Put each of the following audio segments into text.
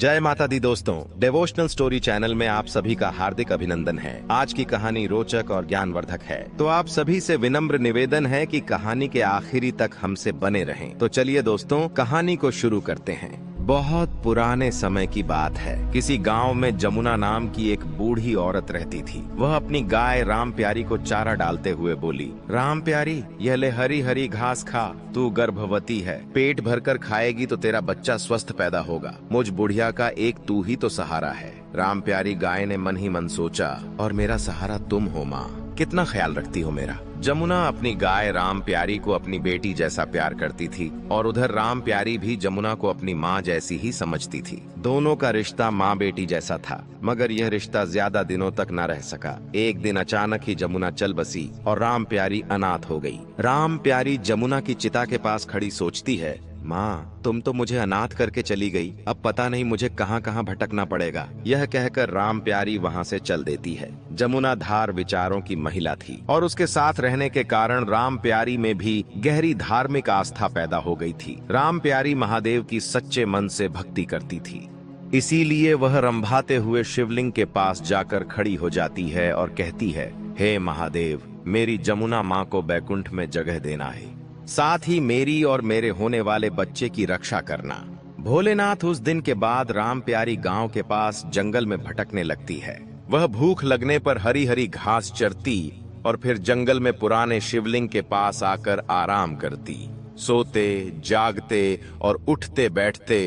जय माता दी दोस्तों, डिवोशनल स्टोरी चैनल में आप सभी का हार्दिक अभिनंदन है। आज की कहानी रोचक और ज्ञानवर्धक है, तो आप सभी से विनम्र निवेदन है कि कहानी के आखिरी तक हमसे बने रहें। तो चलिए दोस्तों, कहानी को शुरू करते हैं। बहुत पुराने समय की बात है। किसी गांव में जमुना नाम की एक बूढ़ी औरत रहती थी। वह अपनी गाय राम प्यारी को चारा डालते हुए बोली, राम प्यारी, यह ले हरी हरी घास खा। तू गर्भवती है, पेट भरकर खाएगी तो तेरा बच्चा स्वस्थ पैदा होगा। मुझ बुढ़िया का एक तू ही तो सहारा है। राम प्यारी गाय ने मन ही मन सोचा, और मेरा सहारा तुम हो माँ, कितना ख्याल रखती हो मेरा। जमुना अपनी गाय राम प्यारी को अपनी बेटी जैसा प्यार करती थी, और उधर राम प्यारी भी जमुना को अपनी माँ जैसी ही समझती थी। दोनों का रिश्ता माँ बेटी जैसा था, मगर यह रिश्ता ज्यादा दिनों तक न रह सका। एक दिन अचानक ही जमुना चल बसी और राम प्यारी अनाथ हो गई। राम प्यारी जमुना की चिता के पास खड़ी सोचती है, माँ, तुम तो मुझे अनाथ करके चली गई, अब पता नहीं मुझे कहाँ कहाँ भटकना पड़ेगा। यह कहकर राम प्यारी वहाँ से चल देती है। जमुना धार विचारों की महिला थी, और उसके साथ रहने के कारण राम प्यारी में भी गहरी धार्मिक आस्था पैदा हो गई थी। राम प्यारी महादेव की सच्चे मन से भक्ति करती थी, इसीलिए वह रंभाते हुए शिवलिंग के पास जाकर खड़ी हो जाती है और कहती है, हे महादेव, मेरी जमुना माँ को बैकुंठ में जगह देना है, साथ ही मेरी और मेरे होने वाले बच्चे की रक्षा करना। भोलेनाथ उस दिन के बाद राम प्यारी गांव के पास जंगल में भटकने लगती है। वह भूख लगने पर हरी हरी घास चरती और फिर जंगल में पुराने शिवलिंग के पास आकर आराम करती। सोते जागते और उठते बैठते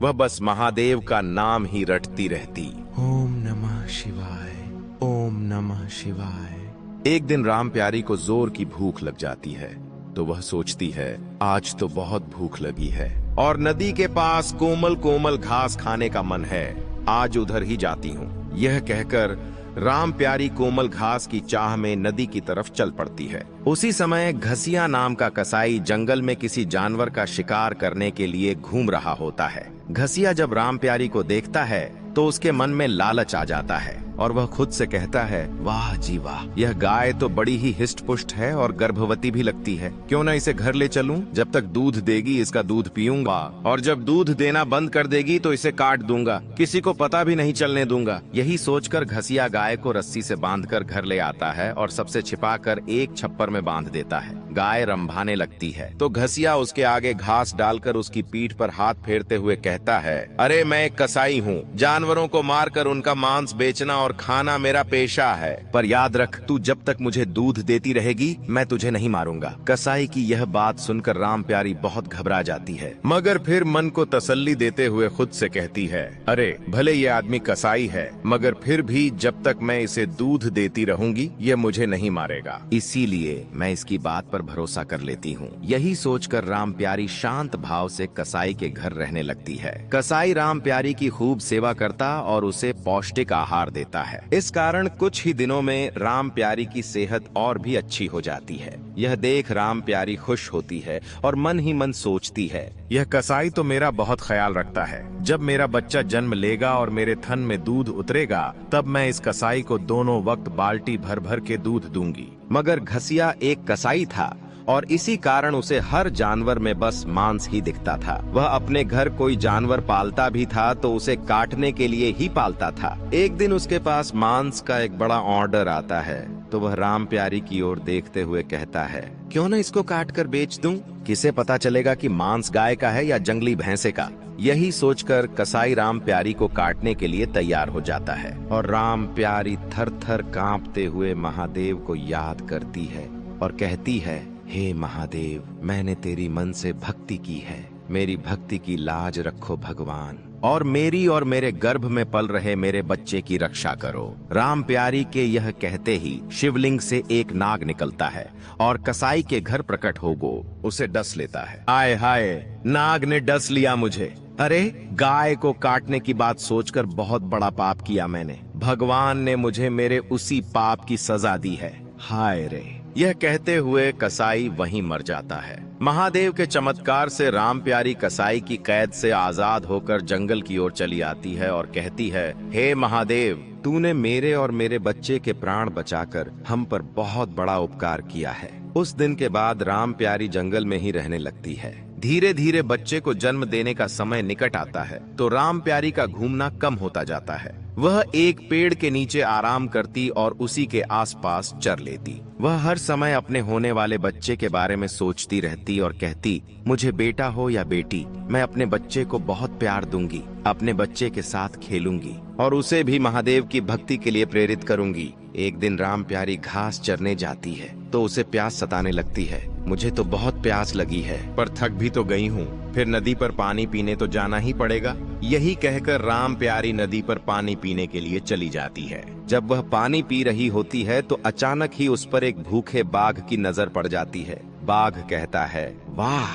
वह बस महादेव का नाम ही रटती रहती। ओम नमः शिवाय, ओम नमः शिवाय। एक दिन राम प्यारी को जोर की भूख लग जाती है, तो वह सोचती है, आज तो बहुत भूख लगी है और नदी के पास कोमल कोमल घास खाने का मन है, आज उधर ही जाती हूँ। यह कहकर राम प्यारी कोमल घास की चाह में नदी की तरफ चल पड़ती है। उसी समय घसिया नाम का कसाई जंगल में किसी जानवर का शिकार करने के लिए घूम रहा होता है। घसिया जब राम प्यारी को देखता है तो उसके मन में लालच आ जाता है और वह खुद से कहता है, वाह जी वाह, यह गाय तो बड़ी ही हिष्ट पुष्ट है और गर्भवती भी लगती है। क्यों ना इसे घर ले चलूं? जब तक दूध देगी इसका दूध पीऊंगा, और जब दूध देना बंद कर देगी तो इसे काट दूंगा, किसी को पता भी नहीं चलने दूंगा। यही सोचकर घसिया गाय को रस्सी से बांधकर घर ले आता है और सबसे छिपाकर एक छप्पर में बांध देता है। गाय रंभाने लगती है तो घसिया उसके आगे घास डालकर उसकी पीठ पर हाथ फेरते हुए कहता है, अरे मैं एक कसाई हूँ, जानवरों को मारकर उनका मांस बेचना और खाना मेरा पेशा है, पर याद रख, तू जब तक मुझे दूध देती रहेगी मैं तुझे नहीं मारूंगा। कसाई की यह बात सुनकर राम प्यारी बहुत घबरा जाती है, मगर फिर मन को तसल्ली देते हुए खुद से कहती है, अरे भले ये आदमी कसाई है, मगर फिर भी जब तक मैं इसे दूध देती रहूंगी ये मुझे नहीं मारेगा, इसीलिए मैं इसकी बात पर भरोसा कर लेती हूँ। यही सोचकर राम प्यारी शांत भाव से कसाई के घर रहने लगती है। कसाई राम प्यारी की खूब सेवा करता और उसे पौष्टिक आहार देता है। इस कारण कुछ ही दिनों में राम प्यारी की सेहत और भी अच्छी हो जाती है। यह देख राम प्यारी खुश होती है और मन ही मन सोचती है, यह कसाई तो मेरा बहुत ख्याल रखता है। जब मेरा बच्चा जन्म लेगा और मेरे थन में दूध उतरेगा तब मैं इस कसाई को दोनों वक्त बाल्टी भर भर के दूध दूंगी। मगर घसिया एक कसाई था और इसी कारण उसे हर जानवर में बस मांस ही दिखता था। वह अपने घर कोई जानवर पालता भी था तो उसे काटने के लिए ही पालता था। एक दिन उसके पास मांस का एक बड़ा ऑर्डर आता है तो वह राम प्यारी की ओर देखते हुए कहता है, क्यों न इसको काट कर बेच दूं? किसे पता चलेगा कि मांस गाय का है या जंगली भैंसे का। यही सोचकर कसाई राम प्यारी को काटने के लिए तैयार हो जाता है और राम प्यारी थर थर कांपते हुए महादेव को याद करती है और कहती है, हे महादेव, मैंने तेरी मन से भक्ति की है, मेरी भक्ति की लाज रखो भगवान, और मेरी और मेरे गर्भ में पल रहे मेरे बच्चे की रक्षा करो। राम प्यारी के यह कहते ही शिवलिंग से एक नाग निकलता है और कसाई के घर प्रकट होगो उसे डस लेता है। आय हाय, नाग ने डस लिया मुझे। अरे, गाय को काटने की बात सोचकर बहुत बड़ा पाप किया मैंने। भगवान ने मुझे मेरे उसी पाप की सजा दी है। हाय रे। यह कहते हुए कसाई वहीं मर जाता है। महादेव के चमत्कार से राम प्यारी कसाई की कैद से आजाद होकर जंगल की ओर चली आती है और कहती है, हे महादेव, तूने मेरे और मेरे बच्चे के प्राण बचाकर हम पर बहुत बड़ा उपकार किया है। उस दिन के बाद राम प्यारी जंगल में ही रहने लगती है। धीरे धीरे बच्चे को जन्म देने का समय निकट आता है तो राम प्यारी का घूमना कम होता जाता है। वह एक पेड़ के नीचे आराम करती और उसी के आसपास चर लेती। वह हर समय अपने होने वाले बच्चे के बारे में सोचती रहती और कहती, मुझे बेटा हो या बेटी, मैं अपने बच्चे को बहुत प्यार दूंगी, अपने बच्चे के साथ खेलूंगी और उसे भी महादेव की भक्ति के लिए प्रेरित करूंगी। एक दिन राम प्यारी घास चरने जाती है तो उसे प्यास सताने लगती है। मुझे तो बहुत प्यास लगी है, पर थक भी तो गई हूँ, फिर नदी पर पानी पीने तो जाना ही पड़ेगा। यही कहकर राम प्यारी नदी पर पानी पीने के लिए चली जाती है। जब वह पानी पी रही होती है तो अचानक ही उस पर एक भूखे बाघ की नजर पड़ जाती है। बाघ कहता है, वाह,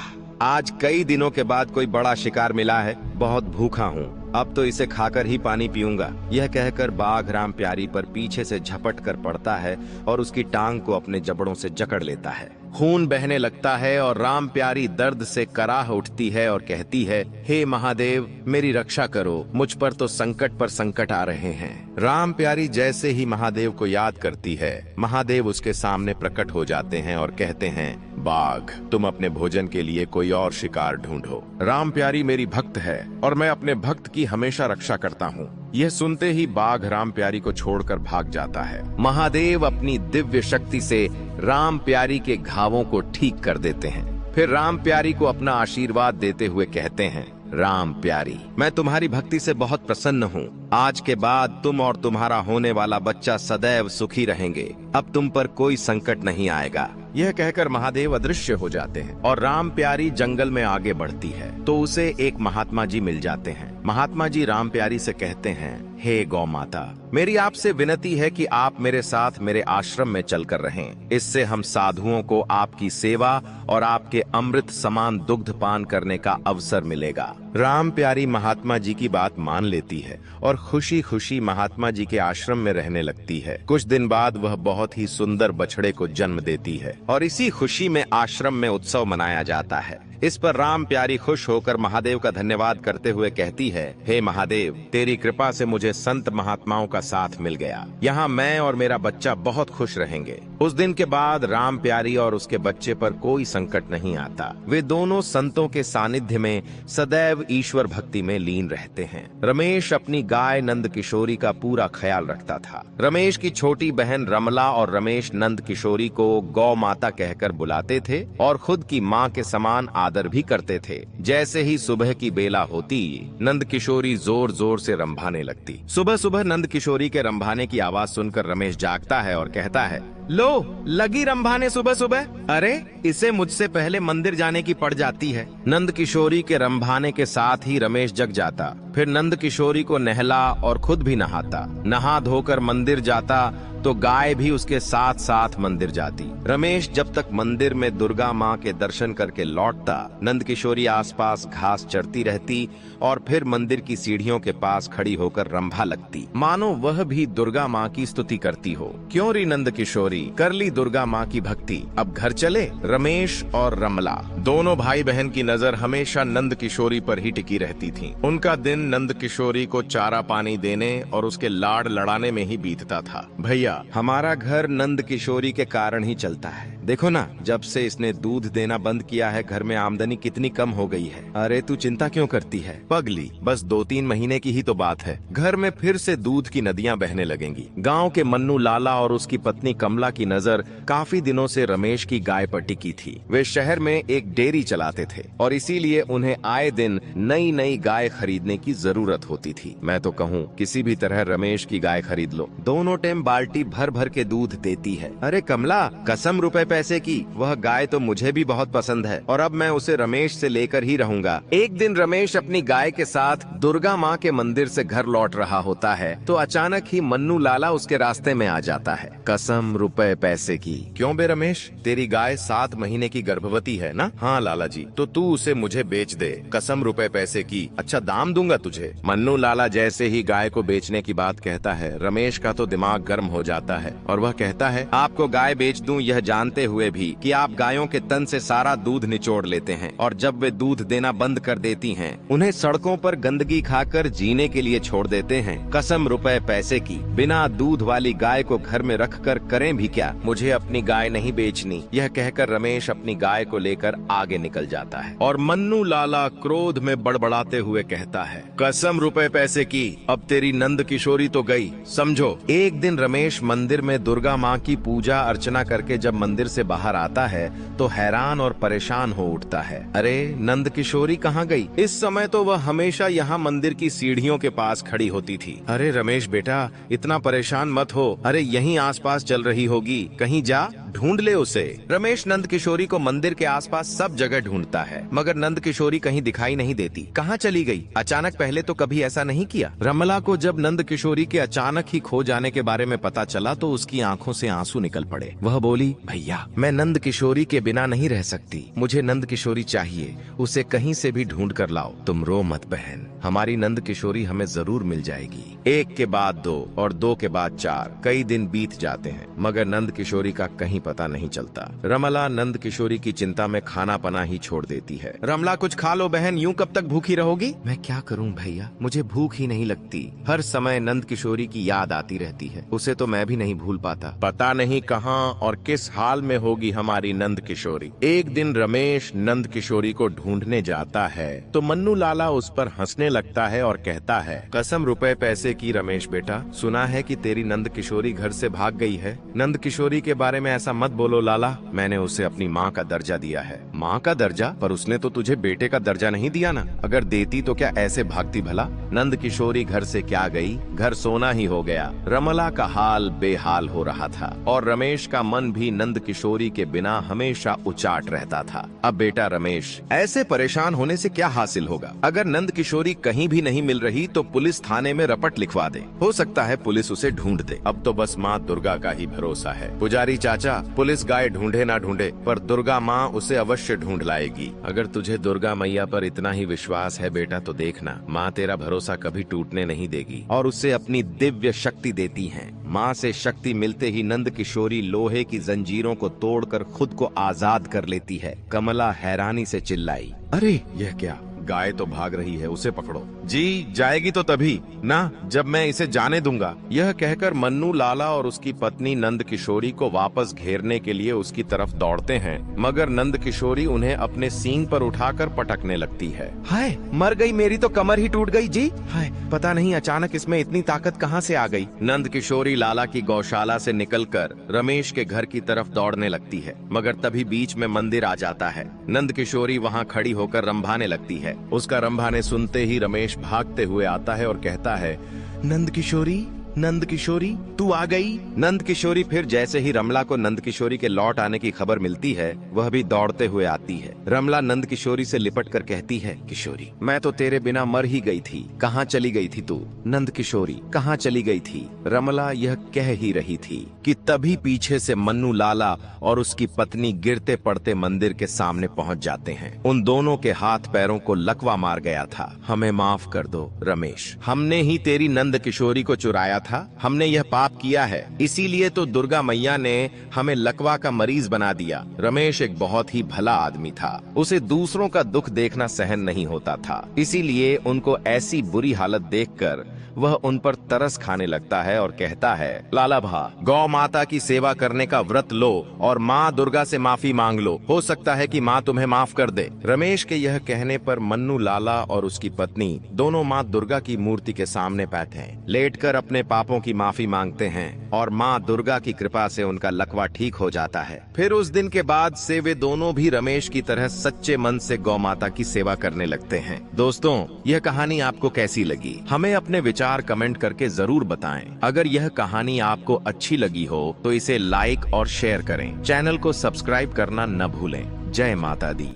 आज कई दिनों के बाद कोई बड़ा शिकार मिला है, बहुत भूखा हूँ, अब तो इसे खाकर ही पानी पीऊंगा। यह कहकर बाघ राम प्यारी पर पीछे से झपट कर पड़ता है और उसकी टांग को अपने जबड़ों से जकड़ लेता है। खून बहने लगता है और राम प्यारी दर्द से कराह उठती है और कहती है, हे महादेव, मेरी रक्षा करो, मुझ पर तो संकट पर संकट आ रहे हैं। राम प्यारी जैसे ही महादेव को याद करती है, महादेव उसके सामने प्रकट हो जाते हैं और कहते हैं, बाघ, तुम अपने भोजन के लिए कोई और शिकार ढूंढो। राम प्यारी मेरी भक्त है और मैं अपने भक्त की हमेशा रक्षा करता हूँ। यह सुनते ही बाघ राम प्यारी को छोड़कर भाग जाता है। महादेव अपनी दिव्य शक्ति से राम प्यारी के घावों को ठीक कर देते हैं। फिर राम प्यारी को अपना आशीर्वाद देते हुए कहते हैं, राम प्यारी, मैं तुम्हारी भक्ति से बहुत प्रसन्न हूँ। आज के बाद तुम और तुम्हारा होने वाला बच्चा सदैव सुखी रहेंगे। अब तुम पर कोई संकट नहीं आएगा। यह कहकर महादेव अदृश्य हो जाते हैं और राम प्यारी जंगल में आगे बढ़ती है तो उसे एक महात्मा जी मिल जाते हैं। महात्मा जी राम प्यारी से कहते हैं, हे गौ माता, मेरी आपसे विनती है कि आप मेरे साथ मेरे आश्रम में चलकर रहें। इससे हम साधुओं को आपकी सेवा और आपके अमृत समान दुग्ध पान करने का अवसर मिलेगा। राम प्यारी महात्मा जी की बात मान लेती है और खुशी खुशी महात्मा जी के आश्रम में रहने लगती है। कुछ दिन बाद वह बहुत ही सुंदर बछड़े को जन्म देती है और इसी खुशी में आश्रम में उत्सव मनाया जाता है। इस पर राम प्यारी खुश होकर महादेव का धन्यवाद करते हुए कहती है, हे महादेव, तेरी कृपा से मुझे संत महात्माओं का साथ मिल गया। यहाँ मैं और मेरा बच्चा बहुत खुश रहेंगे। उस दिन के बाद राम प्यारी और उसके बच्चे पर कोई संकट नहीं आता। वे दोनों संतों के सानिध्य में सदैव ईश्वर भक्ति में लीन रहते हैं। रमेश अपनी गाय नंद किशोरी का पूरा ख्याल रखता था। रमेश की छोटी बहन रमला और रमेश नंद किशोरी को गौ माता कहकर बुलाते थे और खुद की माँ के समान आदर भी करते थे। जैसे ही सुबह की बेला होती, नंद किशोरी जोर जोर से रंभाने लगती। सुबह सुबह नंद किशोरी के रंभाने की आवाज सुनकर रमेश जागता है और कहता है, लो, लगी रंभाने सुबह सुबह? अरे, इसे मुझसे पहले मंदिर जाने की पड़ जाती है। नंद किशोरी के रंभाने के साथ ही रमेश जग जाता। फिर नंद किशोरी को नहला और खुद भी नहाता। नहा धोकर मंदिर जाता तो गाय भी उसके साथ साथ मंदिर जाती। रमेश जब तक मंदिर में दुर्गा माँ के दर्शन करके लौटता, नंद किशोरी आसपास घास चरती रहती और फिर मंदिर की सीढ़ियों के पास खड़ी होकर रंभा लगती, मानो वह भी दुर्गा माँ की स्तुति करती हो। क्यों री नंद किशोरी, कर ली दुर्गा माँ की भक्ति, अब घर चले। रमेश और रमला दोनों भाई बहन की नजर हमेशा नंद किशोरी पर ही टिकी रहती थी। उनका दिन नंद किशोरी को चारा पानी देने और उसके लाड़ लड़ाने में ही बीतता था। भैया, हमारा घर नंद किशोरी के कारण ही चलता है। देखो ना, जब से इसने दूध देना बंद किया है, घर में आमदनी कितनी कम हो गई है। अरे तू चिंता क्यों करती है पगली, बस 2-3 महीने की ही तो बात है, घर में फिर से दूध की नदियां बहने लगेंगी। गांव के मन्नू लाला और उसकी पत्नी कमला की नजर काफी दिनों से रमेश की गाय पर टिकी थी। वे शहर में एक डेयरी चलाते थे और इसीलिए उन्हें आए दिन नई नई गाय खरीदने की जरूरत होती थी। मैं तो कहूँ किसी भी तरह रमेश की गाय खरीद लो, दोनों टाइम बाल्टी भर भर के दूध देती है। अरे कमला, कसम रुपए पैसे की, वह गाय तो मुझे भी बहुत पसंद है और अब मैं उसे रमेश से लेकर ही रहूंगा। एक दिन रमेश अपनी गाय के साथ दुर्गा माँ के मंदिर से घर लौट रहा होता है तो अचानक ही मन्नू लाला उसके रास्ते में आ जाता है। कसम रुपए पैसे की। क्यों बे रमेश, तेरी गाय 7 महीने की गर्भवती है ना? हाँ लाला जी, तो तू उसे मुझे बेच दे, कसम रुपए पैसे की, अच्छा दाम दूंगा तुझे। मन्नू लाला जैसे ही गाय को बेचने की बात कहता है, रमेश का तो दिमाग गर्म हो जाता है और वह कहता है, आपको गाय बेच दूं यह जानते हुए भी कि आप गायों के तन से सारा दूध निचोड़ लेते हैं और जब वे दूध देना बंद कर देती हैं, उन्हें सड़कों पर गंदगी खाकर जीने के लिए छोड़ देते हैं। कसम रुपए पैसे की, बिना दूध वाली गाय को घर में रख कर करें भी क्या, मुझे अपनी गाय नहीं बेचनी। यह कहकर रमेश अपनी गाय को लेकर आगे निकल जाता है और मन्नू लाला क्रोध में बड़बड़ाते हुए कहता है, कसम रुपए पैसे की, अब तेरी नंद किशोरी तो गई, समझो। एक दिन रमेश मंदिर में दुर्गा माँ की पूजा अर्चना करके जब मंदिर से बाहर आता है तो हैरान और परेशान हो उठता है। अरे नंद किशोरी कहाँ गई? इस समय तो वह हमेशा यहाँ मंदिर की सीढ़ियों के पास खड़ी होती थी। अरे रमेश बेटा, इतना परेशान मत हो, अरे यहीं आसपास चल रही होगी, कहीं जा ढूंढ ले उसे। रमेश नंद किशोरी को मंदिर के आसपास सब जगह ढूंढता है, मगर नंद किशोरी कहीं दिखाई नहीं देती। कहाँ चली गई? अचानक पहले तो कभी ऐसा नहीं किया। रमला को जब नंद किशोरी के अचानक ही खो जाने के बारे में पता चला तो उसकी आंखों से आंसू निकल पड़े। वह बोली, भैया मैं नंद किशोरी के बिना नहीं रह सकती, मुझे नंद किशोरी चाहिए, उसे कहीं से भी ढूंढ कर लाओ। तुम रो मत बहन, हमारी नंद किशोरी हमें जरूर मिल जाएगी। एक के बाद दो और दो के बाद चार, कई दिन बीत जाते हैं मगर नंद किशोरी का कहीं पता नहीं चलता। रमला नंद किशोरी की चिंता में खाना पना ही छोड़ देती है। रमला कुछ खा लो बहन, यूं कब तक भूखी रहोगी? मैं क्या करूं भैया, मुझे भूख ही नहीं लगती, हर समय नंद किशोरी की याद आती रहती है, उसे तो मैं भी नहीं भूल पाता। पता नहीं कहां और किस हाल में होगी हमारी नंद किशोरी। एक दिन रमेश नंद किशोरी को ढूंढने जाता है तो मन्नू लाला उस पर हंसने लगता है और कहता है, कसम रुपए पैसे की रमेश बेटा, सुना है कि तेरी नंद किशोरी घर से भाग गई है। नंद किशोरी के बारे में ऐसा मत बोलो लाला, मैंने उसे अपनी माँ का दर्जा दिया है। माँ का दर्जा? पर उसने तो तुझे बेटे का दर्जा नहीं दिया ना, अगर देती तो क्या ऐसे भागती भला? नंद किशोरी घर से क्या गई, घर सोना ही हो गया। रमला का हाल बेहाल हो रहा था और रमेश का मन भी नंद किशोरी के बिना हमेशा उचाट रहता था। अब बेटा रमेश, ऐसे परेशान होने से क्या हासिल होगा? अगर नंद किशोरी कहीं भी नहीं मिल रही तो पुलिस थाने में रपट लिखवा दे, हो सकता है पुलिस उसे ढूंढ दे। अब तो बस माँ दुर्गा का ही भरोसा है। पुजारी चाचा, पुलिस गाय ढूंढे ना ढूंढे पर दुर्गा माँ उसे अवश्य ढूंढ लाएगी। अगर तुझे दुर्गा मैया पर इतना ही विश्वास है बेटा तो देखना, माँ तेरा भरोसा कभी टूटने नहीं देगी और उसे अपनी दिव्य शक्ति देती है। माँ से शक्ति मिलते ही नंद किशोरी लोहे की जंजीरों को तोड़कर खुद को आजाद कर लेती है। कमला हैरानी से चिल्लाई, अरे यह क्या, गाय तो भाग रही है, उसे पकड़ो। जी, जाएगी तो तभी ना जब मैं इसे जाने दूंगा। यह कहकर मन्नू लाला और उसकी पत्नी नंद किशोरी को वापस घेरने के लिए उसकी तरफ दौड़ते हैं, मगर नंद किशोरी उन्हें अपने सींग पर उठाकर पटकने लगती है। हाय, मर गई, मेरी तो कमर ही टूट गई जी। हाय, पता नहीं अचानक इसमें इतनी ताकत कहाँ से आ गई। नंद किशोरी लाला की गौशाला से निकलकर रमेश के घर की तरफ दौड़ने लगती है, मगर तभी बीच में मंदिर आ जाता है। नंद किशोरी वहाँ खड़ी होकर रंभाने लगती है। उसका रंभाने सुनते ही रमेश भागते हुए आता है और कहता है, नंद किशोरी, नंद किशोरी तू आ गई। नंद किशोरी फिर जैसे ही रमला को नंद किशोरी के लौट आने की खबर मिलती है, वह भी दौड़ते हुए आती है। रमला नंद किशोरी से लिपट कर कहती है, किशोरी मैं तो तेरे बिना मर ही गई थी, कहाँ चली गई थी तू? नंद किशोरी कहाँ चली गई थी? रमला यह कह ही रही थी कि तभी पीछे से मन्नू लाला और उसकी पत्नी गिरते पड़ते मंदिर के सामने पहुँच जाते हैं। उन दोनों के हाथ पैरों को लकवा मार गया था। हमें माफ कर दो रमेश, हमने ही तेरी नंद किशोरी को चुराया था, हमने यह पाप किया है, इसीलिए तो दुर्गा मैया ने हमें लकवा का मरीज बना दिया। रमेश एक बहुत ही भला आदमी था, उसे दूसरों का दुख देखना सहन नहीं होता था, इसीलिए उनको ऐसी बुरी हालत देखकर वह उन पर तरस खाने लगता है और कहता है, लाला भा, गौ माता की सेवा करने का व्रत लो और माँ दुर्गा से माफी मांग लो, हो सकता है कि माँ तुम्हें माफ कर दे। रमेश के यह कहने पर मन्नू लाला और उसकी पत्नी दोनों माँ दुर्गा की मूर्ति के सामने बैठे लेटकर अपने पापों की माफी मांगते हैं और माँ दुर्गा की कृपा से उनका लकवा ठीक हो जाता है। फिर उस दिन के बाद से वे दोनों भी रमेश की तरह सच्चे मन से गौ माता की सेवा करने लगते हैं। दोस्तों, यह कहानी आपको कैसी लगी? हमें अपने विचार कमेंट करके जरूर बताएं। अगर यह कहानी आपको अच्छी लगी हो तो इसे लाइक और शेयर करें। चैनल को सब्सक्राइब करना न भूलें। जय माता दी।